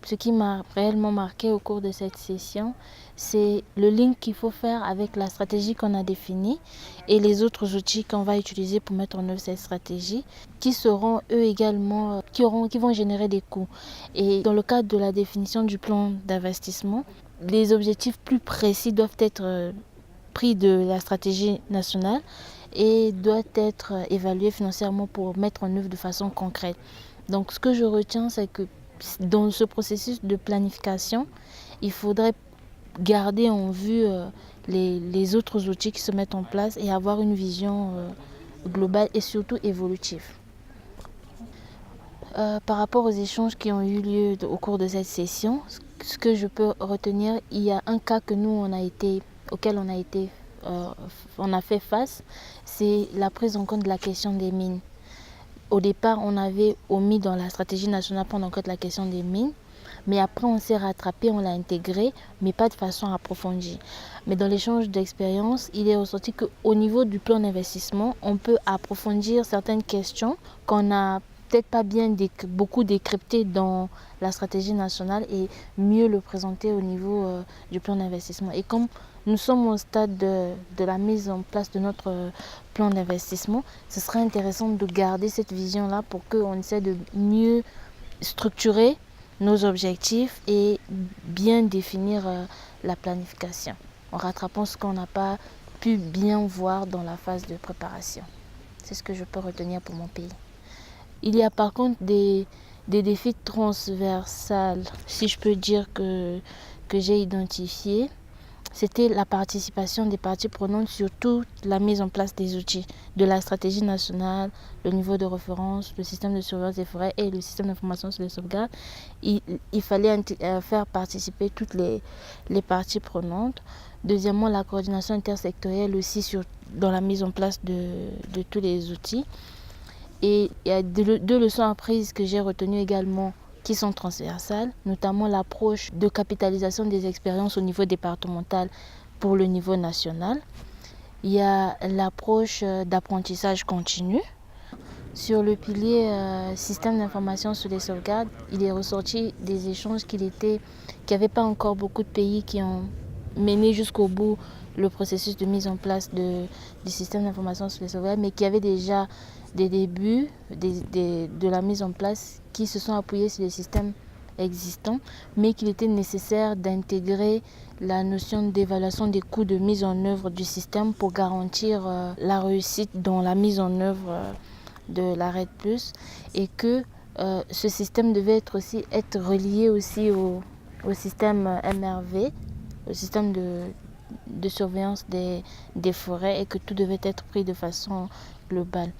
Ce qui m'a réellement marqué au cours de cette session, c'est le lien qu'il faut faire avec la stratégie qu'on a définie et les autres outils qu'on va utiliser pour mettre en œuvre cette stratégie, qui seront eux également, qui vont générer des coûts. Et dans le cadre de la définition du plan d'investissement, les objectifs plus précis doivent être pris de la stratégie nationale et doivent être évalués financièrement pour mettre en œuvre de façon concrète. Donc ce que je retiens, c'est que dans ce processus de planification, il faudrait garder en vue les autres outils qui se mettent en place et avoir une vision globale et surtout évolutive. Par rapport aux échanges qui ont eu lieu au cours de cette session, ce que je peux retenir, il y a un cas que nous auquel on a fait face, c'est la prise en compte de la question des mines. Au départ, on avait omis dans la stratégie nationale prendre en compte la question des mines, mais après on s'est rattrapé, on l'a intégré, mais pas de façon approfondie. Mais dans l'échange d'expérience, il est ressorti qu'au niveau du plan d'investissement, on peut approfondir certaines questions qu'on a peut-être pas beaucoup décryptées dans la stratégie nationale et mieux le présenter au niveau du plan d'investissement. Et comme nous sommes au stade de la mise en place de notre plan d'investissement, ce serait intéressant de garder cette vision-là pour qu'on essaie de mieux structurer nos objectifs et bien définir la planification, en rattrapant ce qu'on n'a pas pu bien voir dans la phase de préparation. C'est ce que je peux retenir pour mon pays. Il y a par contre des défis transversals, si je peux dire, que j'ai identifiés. C'était la participation des parties prenantes, surtout la mise en place des outils, de la stratégie nationale, le niveau de référence, le système de surveillance des forêts et le système d'information sur les sauvegardes. Il fallait faire participer toutes les parties prenantes. Deuxièmement, la coordination intersectorielle aussi dans la mise en place de tous les outils. Et il y a deux leçons apprises que j'ai retenues également, qui sont transversales, notamment l'approche de capitalisation des expériences au niveau départemental pour le niveau national. Il y a l'approche d'apprentissage continu. Sur le pilier système d'information sur les sauvegardes, il est ressorti des échanges qu'il n'y avait pas encore beaucoup de pays qui ont mené jusqu'au bout le processus de mise en place du système d'information sur les sauvegardes, mais qui avaient déjà des débuts de la mise en place qui se sont appuyés sur les systèmes existants, mais qu'il était nécessaire d'intégrer la notion d'évaluation des coûts de mise en œuvre du système pour garantir la réussite dans la mise en œuvre de la RED+, et que ce système devait être relié aussi au système MRV, au système de surveillance des forêts, et que tout devait être pris de façon globale.